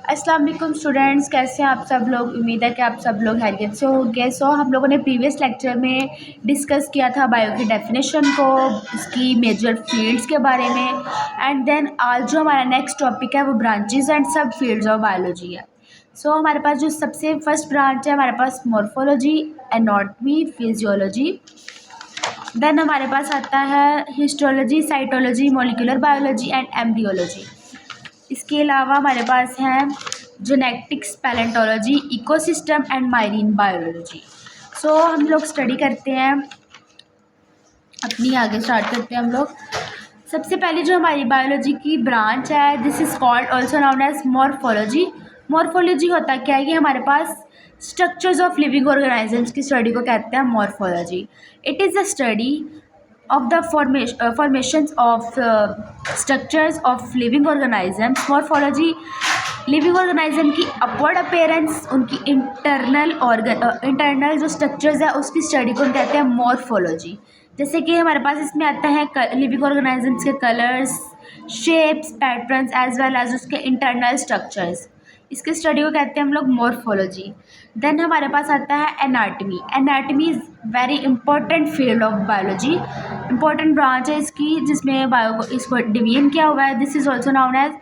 अस्सलाम वालेकुम स्टूडेंट्स, कैसे हैं आप सब लोग। उम्मीद है कि आप सब लोग खैरियत से होंगे। हम लोगों ने प्रीवियस लेक्चर में डिस्कस किया था बायो की डेफिनेशन को, उसकी मेजर फील्ड्स के बारे में। एंड देन आज जो हमारा नेक्स्ट टॉपिक है वो branches and sub fields of biology है। हमारे पास जो सबसे फर्स्ट ब्रांच है हमारे पास मॉर्फोलॉजी, एनाटॉमी, फिजियोलॉजी। देन हमारे पास आता है histology, cytology, molecular biology and embryology. इसके अलावा हमारे पास हैं genetics, palaeontology, ecosystem and marine biology. हम लोग स्टडी करते हैं अपनी, आगे स्टार्ट करते हैं हम लोग। सबसे पहले जो हमारी बायोलॉजी की ब्रांच है, this is called also known as morphology. Morphology होता क्या है कि हमारे पास स्ट्रक्चर्स ऑफ लिविंग ऑर्गेनाइजम्स की स्टडी को कहते हैं morphology. It is the study of the formations of structures of living organisms. Morphology living organism की अपवर्ड अपेयरेंस, उनकी इंटरनल जो स्ट्रक्चर्स है उसकी स्टडी को हम कहते हैं मॉर्फोलॉजी। जैसे कि हमारे पास इसमें आता है लिविंग ऑर्गेनाइजम्स के colours, shapes, patterns as well as उसके इंटरनल स्ट्रक्चर्स। इसके स्टडी को कहते हैं हम लोग मॉर्फोलॉजी। देन हमारे पास आता है anatomy. Anatomy is very important field of biology, important branch है इसकी, जिसमें इसको डिवीजन किया हुआ है। This is also known as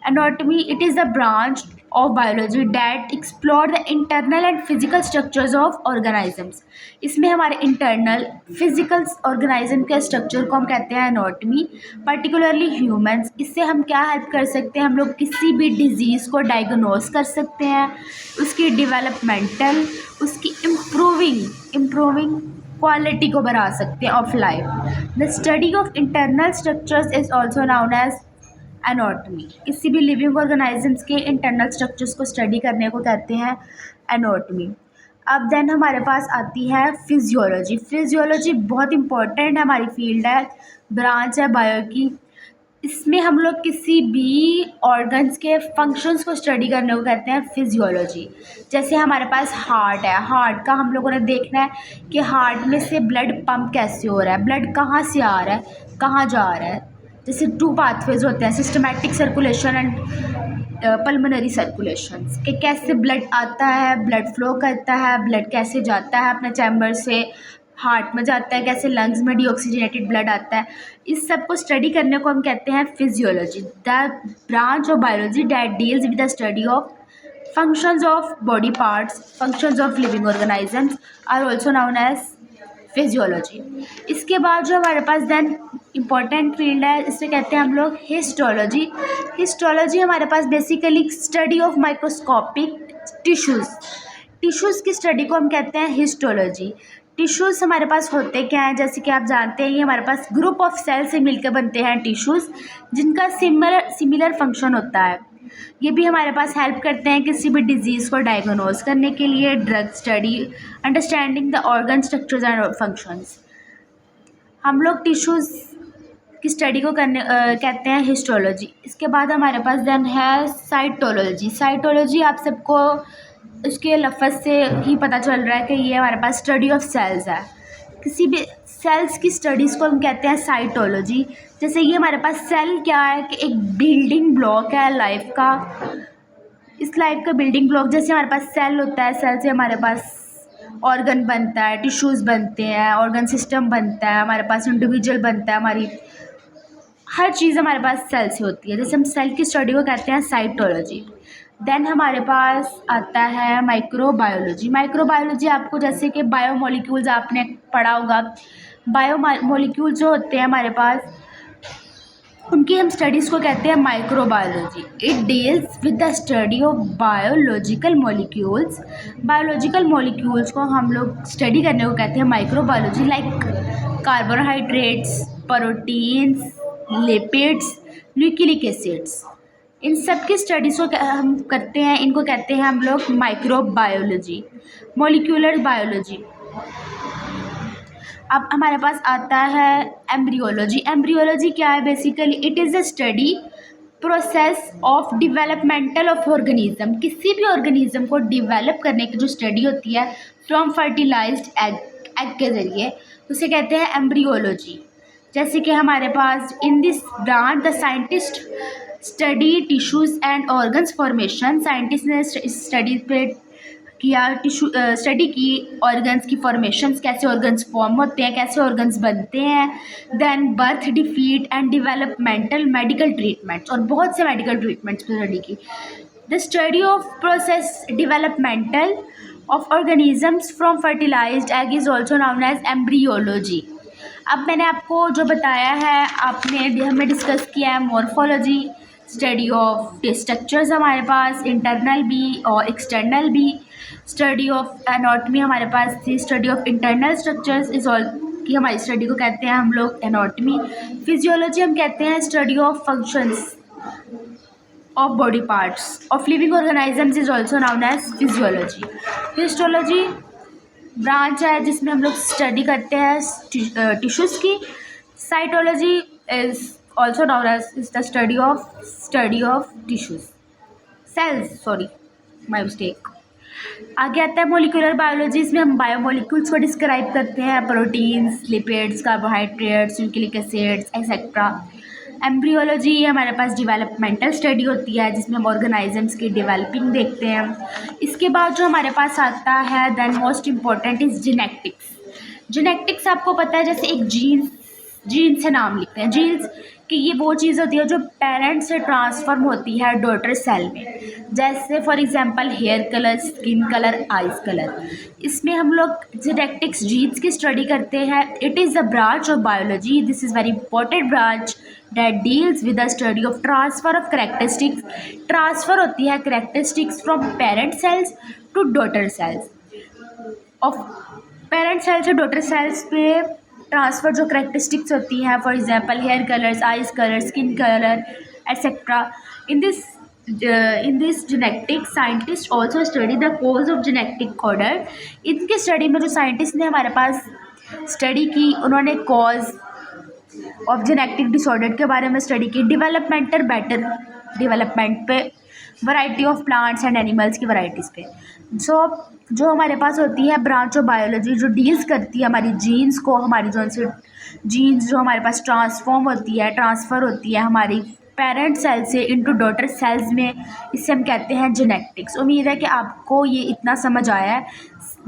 anatomy. It is the branch of biology that explore the internal and physical structures of organisms. इसमें हमारे internal physical organism के स्ट्रक्चर को हम कहते हैं एनाटमी, पर्टिकुलरली ह्यूमंस। इससे हम क्या हेल्प कर सकते हैं, हम लोग किसी भी डिजीज़ को डायग्नोस कर सकते हैं, उसकी डेवलपमेंटल, उसकी इम्प्रूविंग क्वालिटी को बढ़ा सकते हैं of life. The study of internal structures is also known as anatomy. किसी भी लिविंग ऑर्गेनाइजम्स के इंटरनल स्ट्रक्चर्स को स्टडी करने को कहते हैं एनाटमी। अब देन हमारे पास आती है फिजियोलॉजी। फिजियोलॉजी बहुत इंपॉर्टेंट है, हमारी फील्ड है, ब्रांच है बायो की। इसमें हम लोग किसी भी ऑर्गन्स के फंक्शंस को स्टडी करने को कहते हैं फिजियोलॉजी। जैसे हमारे पास हार्ट है, हार्ट का हम लोगों ने देखना है कि हार्ट में से ब्लड पंप कैसे हो रहा है, ब्लड कहाँ से आ रहा है, कहाँ जा रहा है। जैसे 2 पाथवेज होते हैं, systematic circulation and pulmonary circulation, कि कैसे ब्लड आता है, ब्लड फ्लो करता है, ब्लड कैसे जाता है अपने चैम्बर से हार्ट में जाता है, कैसे लंग्स में डीऑक्सीजनेटेड ब्लड आता है। इस सब को स्टडी करने को हम कहते हैं physiology. The branch of biology that deals with the study of functions of body parts, functions of living organisms are also known as physiology. इसके बाद जो हमारे पास देन इम्पॉर्टेंट फील्ड है, इसे कहते हैं हम लोग हिस्टोलॉजी। हिस्टोलॉजी हमारे पास basically study of microscopic tissues की स्टडी को हम कहते हैं हिस्टोलॉजी। टिश्यूज़ हमारे पास होते क्या हैं, जैसे कि आप जानते हैं, ये हमारे पास ग्रुप ऑफ सेल से मिलकर बनते हैं टिश्यूज़, जिनका सिमिलर फंक्शन होता है। ये भी हमारे पास हेल्प करते हैं किसी भी डिजीज़ को डायग्नोज करने के लिए, drug study, understanding the organ structures and functions. हम लोग टिश्यूज़ की स्टडी को कहते हैं हिस्टोलॉजी। इसके बाद हमारे पास देन है साइटोलॉजी। साइटोलॉजी आप सबको इसके लफ्ज़ से ही पता चल रहा है कि ये हमारे पास स्टडी ऑफ सेल्स है। किसी भी सेल्स की स्टडीज़ को हम कहते हैं साइटोलॉजी। जैसे ये हमारे पास सेल क्या है कि एक बिल्डिंग ब्लॉक है लाइफ का। इस लाइफ का बिल्डिंग ब्लॉक, जैसे हमारे पास सेल होता है, सेल से हमारे पास ऑर्गन बनता है, टिश्यूज़ बनते हैं, ऑर्गन सिस्टम बनता है, हमारे पास इंडिविजुअल बनता है, हमारी हर चीज़ हमारे पास सेल से होती है। जैसे हम सेल की स्टडी को कहते हैं साइटोलॉजी। देन हमारे पास आता है माइक्रोबायोलॉजी। माइक्रोबायोलॉजी आपको, जैसे कि बायोमोलिक्यूल्स आपने पढ़ा होगा, बायोमोलिक्यूल जो होते हैं हमारे पास, उनकी हम स्टडीज़ को कहते हैं microbiology. It deals with the study of biological molecules. Biological molecules को हम लोग स्टडी करने को कहते हैं microbiology, like carbohydrates, proteins, lipids, nucleic acids. इन सब की स्टडीज़ को हम करते हैं, इनको कहते हैं हम लोग माइक्रोबायोलॉजी। Molecular biology. अब हमारे पास आता है एम्ब्रियोलॉजी। एम्ब्रियोलॉजी क्या है, basically it is a study process of developmental of organism. किसी भी ऑर्गेनिज्म को डिवेलप करने की जो स्टडी होती है फ्रॉम फर्टिलाइज्ड एग के ज़रिए, उसे कहते हैं एम्ब्रियोलॉजी। जैसे कि हमारे पास in this branch the scientist study tissues and organs formation, scientist ने स्टडी पे किया, स्टडी की ऑर्गन्स की फॉर्मेशंस, कैसे ऑर्गन्स फॉर्म होते हैं, कैसे ऑर्गन्स बनते हैं, then birth, defeat and developmental medical treatments, और बहुत से मेडिकल ट्रीटमेंट्स पर स्टडी की। The study of process developmental of organisms from fertilised egg is also known as embryology. अब मैंने आपको जो बताया है, हमने डिस्कस किया है मॉर्फोलॉजी, स्टडी ऑफ स्ट्रक्चर्स हमारे पास इंटरनल भी और एक्सटर्नल भी, स्टडी ऑफ एनाटॉमी हमारे पास थी, study of internal structures is all की हमारी स्टडी को कहते हैं हम लोग एनाटॉमी। फिजियोलॉजी हम कहते हैं study of functions of body parts of living organisms is also known as physiology. Histology branch है जिसमें हम लोग स्टडी करते हैं टिश्यूज़ की। Cytology is also known as is the study of tissues cells, sorry my mistake. आगे आता है मोलिकुलर बायोलॉजी, इसमें हम बायोमोलिक्यूल्स को डिस्क्राइब करते हैं, proteins, lipids, carbohydrates, nucleic acids etcetera. Embryology हमारे पास डेवलपमेंटल स्टडी होती है जिसमें हम ऑर्गेनिजम्स की डेवलपिंग देखते हैं। इसके बाद जो हमारे पास आता है then most important is genetics. Genetics आपको पता है, जैसे एक जीन से नाम लिखते हैं, जीन्स कि ये वो चीज़ होती है जो पेरेंट से ट्रांसफॉर्म होती है डॉटर सेल में, जैसे for example hair colour, skin colour, eyes colour. इसमें हम लोग जेनेटिक्स जीन्स की स्टडी करते हैं। It is a branch of biology, this is very important branch that deals with the study of transfer of characteristics। ट्रांसफ़र होती है characteristics from parent cells to daughter cells। of parent cells से daughter cells पे transfer जो characteristics होती हैं, for example hair colours, eyes colour, skin colour etcetera. In this genetic scientist also study the cause of genetic order. इनकी study में जो scientist ने हमारे पास स्टडी की, उन्होंने कॉज ऑफ जेनेटिक डिसऑर्डर के बारे में स्टडी की। डेवलपमेंटल बेटर डेवलपमेंट पे, variety of plants and animals की वैरायटीज़ पे। जो हमारे पास होती है ब्रांच ऑफ बायोलॉजी जो डील्स करती है हमारी जीन्स को, हमारी जो से जीन्स जो हमारे पास ट्रांसफ़र होती है हमारी पेरेंट सेल से इनटू डॉटर सेल्स में, इसे हम कहते हैं जेनेटिक्स। उम्मीद है कि आपको ये इतना समझ आया है।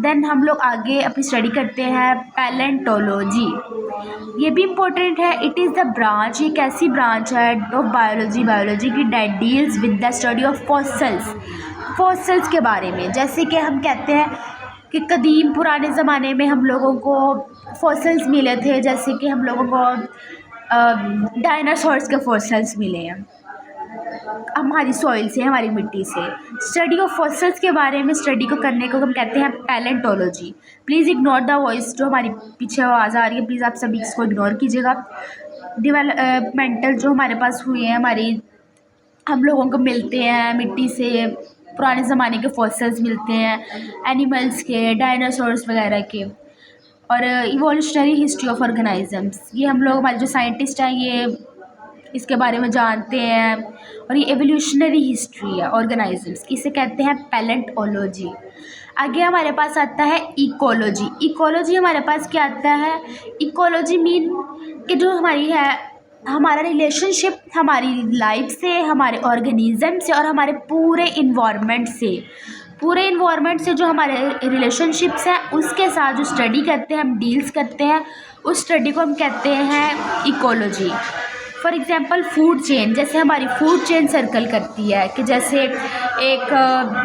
देन हम लोग आगे अपनी स्टडी करते हैं पैलेंटोलॉजी। ये भी इम्पोर्टेंट है। इट इज़ द ब्रांच, ये कैसी ब्रांच है ऑफ बायोलॉजी की date deals with the study of fossils के बारे में। जैसे कि हम कहते हैं कि कदीम पुराने ज़माने में हम लोगों को फॉसिल्स मिले थे, जैसे कि हम लोगों को डायनासोर्स के फॉसिल्स मिले हैं हमारी सॉइल से, हमारी मिट्टी से। स्टडी ऑफ फॉसिल्स के बारे में स्टडी को करने को हम कहते हैं palaeontology. Please ignore the voice, जो हमारी पीछे आवाज़ आ रही है, प्लीज़ आप सभी इसको इग्नोर कीजिएगा। डेवलपमेंटल जो हमारे पास हुए हैं, हम लोगों को मिलते हैं मिट्टी से, पुराने ज़माने के फॉसिल्स मिलते हैं, एनिमल्स के, डायनासोर्स वगैरह के, और इवोल्यूशनरी हिस्ट्री ऑफ ऑर्गेनिजम्स। ये हम लोग, हमारे जो साइंटिस्ट हैं, ये इसके बारे में जानते हैं, और ये एवोल्यूशनरी हिस्ट्री है ऑर्गेनिजम्स की, इसे कहते हैं पैलेंटोलॉजी। आगे हमारे पास आता है इकोलॉजी। इकोलॉजी हमारे पास क्या आता है? इकोलॉजी मीन कि जो हमारी है, हमारा रिलेशनशिप हमारी लाइफ से, हमारे ऑर्गेनिज्म से और हमारे पूरे इन्वायरमेंट से जो हमारे रिलेशनशिप्स हैं उसके साथ जो स्टडी करते हैं, हम डील्स करते हैं, उस स्टडी को हम कहते हैं ecology. For example food chain, जैसे हमारी फूड चेन सर्कल करती है कि जैसे एक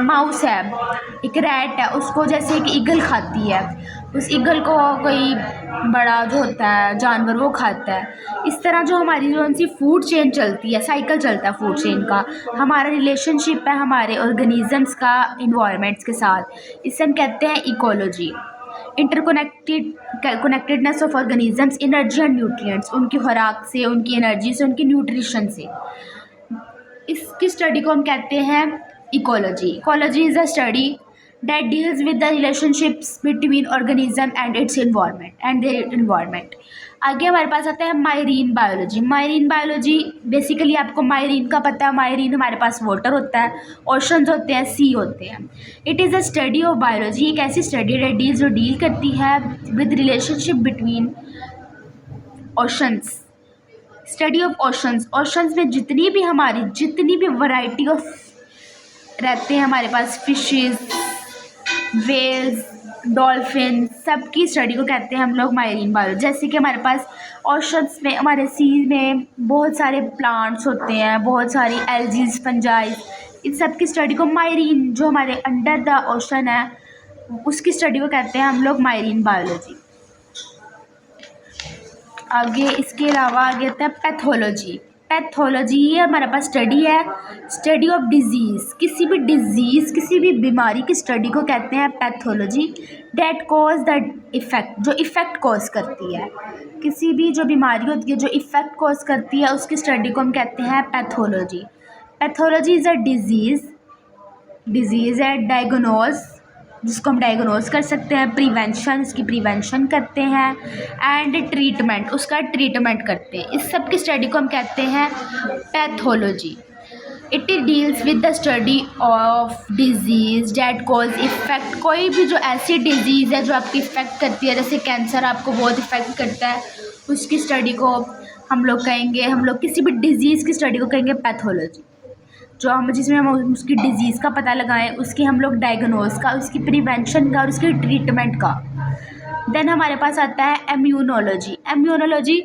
माउस है, एक रैट है, उसको जैसे एक ईगल खाती है, उस ईगल को कोई बड़ा जो होता है जानवर वो खाता है। इस तरह जो हमारी जो सी फूड चेन चलती है, साइकिल चलता है फूड चेन का, हमारा रिलेशनशिप है हमारे ऑर्गेनिजम्स का इन्वायरमेंट्स के साथ, इसे हम कहते हैं ecology. Connectedness of organisms, energy and nutrients, उनकी खुराक से, उनकी एनर्जी से, उनकी न्यूट्रिशन से, इसकी स्टडी को हम कहते हैं ecology. Ecology is a study that deals with the relationships between organism and its environment। आगे हमारे पास आता है माइरीन बायोलॉजी। माइरीन बायोलॉजी बेसिकली आपको माइरीन का पता है, माइरीन हमारे पास वाटर होता है, ओशंस होते हैं, सी होते हैं। It is a study of biology, एक ऐसी स्टडी है जो डील करती है with relationship between oceans study of oceans, oceans में जितनी भी वैरायटी ऑफ रहते हैं हमारे पास, फिशेस, वेल्स, डॉल्फिन, सबकी स्टडी को कहते हैं हम लोग मारीन बायोलॉजी। जैसे कि हमारे पास ओशंस में, हमारे सी में बहुत सारे प्लांट्स होते हैं, बहुत सारी एल्जीज, फंजाइज, इन सब की स्टडी को मारीन, जो हमारे अंडर द ओशन है, उसकी स्टडी को कहते हैं हम लोग मारीन बायोलॉजी। आगे इसके अलावा आगे आता है पैथोलॉजी। पैथोलॉजी ये हमारे पास स्टडी है, स्टडी ऑफ डिजीज़, किसी भी डिजीज़, किसी भी बीमारी की स्टडी को कहते हैं pathology. That cause the effect, जो इफ़ेक्ट कॉज करती है, किसी भी जो बीमारी होती है जो इफ़ेक्ट कॉज करती है, उसकी स्टडी को हम कहते हैं pathology. Pathology is a disease है, डायग्नोज, जिसको हम डायग्नोज कर सकते हैं, प्रिवेंशन, उसकी प्रिवेंशन करते हैं, एंड ट्रीटमेंट, उसका ट्रीटमेंट करते हैं। इस सब की स्टडी को हम कहते हैं pathology. It deals with the study of disease that cause effect, कोई भी जो ऐसी डिजीज़ है जो आपकी इफ़ेक्ट करती है, जैसे कैंसर आपको बहुत इफ़ेक्ट करता है, उसकी स्टडी को हम लोग किसी भी डिजीज़ की स्टडी को कहेंगे पैथोलॉजी। जिसमें हम उसकी डिजीज़ का पता लगाएं, उसकी हम लोग डायग्नोज का, उसकी प्रिवेंशन का और उसकी ट्रीटमेंट का। देन हमारे पास आता है इम्यूनोलॉजी। इम्यूनोलॉजी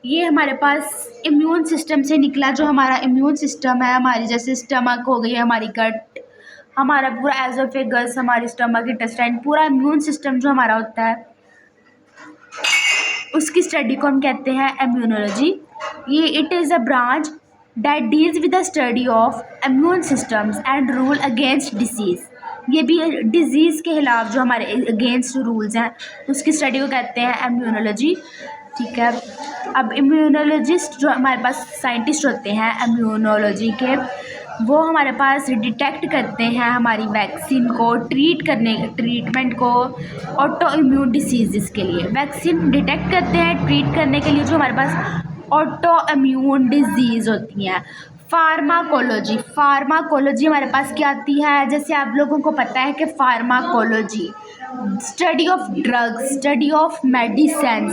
ये हमारे पास इम्यून सिस्टम से निकला, जो हमारा इम्यून सिस्टम है, हमारी जैसे स्टमक हो गई, हमारी गट, हमारा पूरा एजोफेगस, हमारी स्टमक, इंटेस्टाइन, पूरा इम्यून सिस्टम जो हमारा होता है, उसकी स्टडी को हम कहते हैं इम्यूनोलॉजी। ये it is a branch that deals with the study of immune systems and rule against disease। ये भी डिज़ीज़ के खिलाफ जो हमारे अगेंस्ट रूल्स हैं, उसकी स्टडी को कहते हैं इम्यूनोलॉजी। ठीक है, अब इम्यूनोलॉजिस्ट जो हमारे पास साइंटिस्ट होते हैं इम्यूनोलॉजी के, वो हमारे पास डिटेक्ट करते हैं हमारी वैक्सीन को, ट्रीटमेंट को, ऑटो इम्यून डिसीज़ के लिए। वैक्सीन डिटेक्ट करते हैं ट्रीट करने के लिए जो हमारे पास ऑटो इम्यून डिजीज़ होती हैं। फार्माकोलॉजी हमारे पास क्या आती है, जैसे आप लोगों को पता है कि pharmacology study of drugs, study of medicine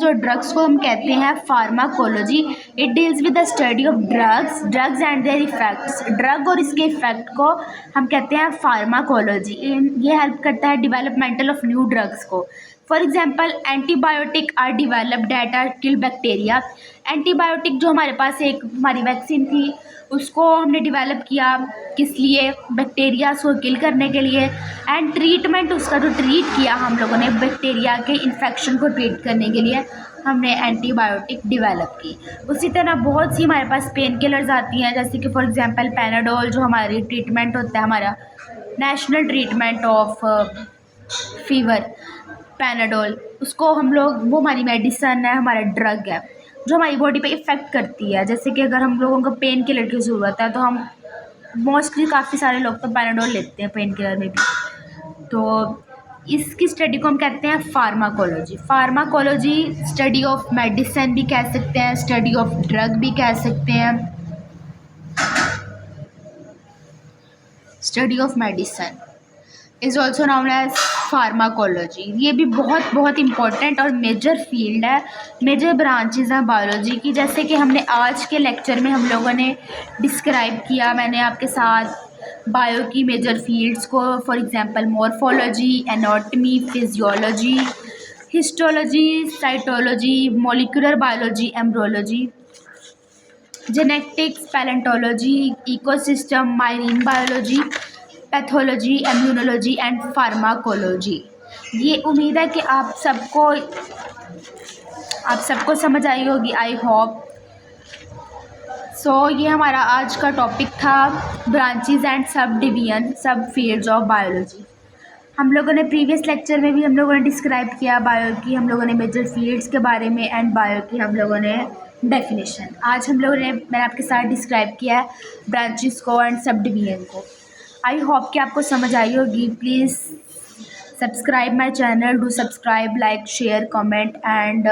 और ड्रग्स को हम कहते हैं pharmacology. It deals with the study of drugs and there effects, drug और इसके इफेक्ट को हम कहते हैं फार्माकोलॉजी। ये हेल्प करता है डेवलपमेंटल ऑफ न्यू ड्रग्स को। For example antibiotic are developed that are kill bacteria. Antibiotic जो हमारे पास एक हमारी वैक्सीन थी, उसको हमने डिवेलप किया किस लिए, बैक्टीरियाज को किल करने के लिए। एंड ट्रीटमेंट, उसका जो ट्रीट किया हम लोगों ने बैक्टीरिया के इन्फेक्शन को ट्रीट करने के लिए हमने एंटीबायोटिक डिवेलप की। उसी तरह बहुत सी हमारे पास पेन किलर्स आती हैं, जैसे कि फॉर एग्जांपल पैनाडोल, जो हमारी ट्रीटमेंट होता है, हमारा national treatment of fever, Panadol, उसको हम लोग, वो हमारी मेडिसन है, हमारा ड्रग है जो हमारी बॉडी पे इफ़ेक्ट करती है। जैसे कि अगर हम लोगों को पेन किलर की ज़रूरत है तो हम मोस्टली काफ़ी सारे लोग तो पैनाडोल लेते हैं पेन किलर में भी। तो इसकी स्टडी को हम कहते हैं फार्माकोलॉजी स्टडी ऑफ मेडिसिन भी कह सकते हैं, स्टडी ऑफ ड्रग भी कह सकते हैं, study of medicine is also known as pharmacology. ये भी बहुत इम्पॉर्टेंट और मेजर फील्ड है, मेजर ब्रांचेज हैं बायोलॉजी की। जैसे कि हमने आज के लेक्चर में हम लोगों ने डिस्क्राइब किया, मैंने आपके साथ बायो की मेजर फील्ड्स को, for example morphology, anatomy, physiology, histology, cytology, molecular biology, embryology, genetics, palaeontology, ecosystem, marine biology, pathology, immunology and pharmacology. ये उम्मीद है कि आप सबको समझ आई होगी, आई होप सो। ये हमारा आज का टॉपिक था, branches and sub fields of biology. हम लोगों ने प्रीवियस लेक्चर में भी हम लोगों ने डिस्क्राइब किया बायो की, हम लोगों ने मेजर फील्ड्स के बारे में, एंड बायो की हम लोगों ने डेफिनेशन। आज मैंने आपके साथ डिस्क्राइब किया है ब्रांचेस को एंड सब डिवीजन को। आई होप कि आपको समझ आई होगी। Please subscribe my channel, do subscribe, like, share, comment and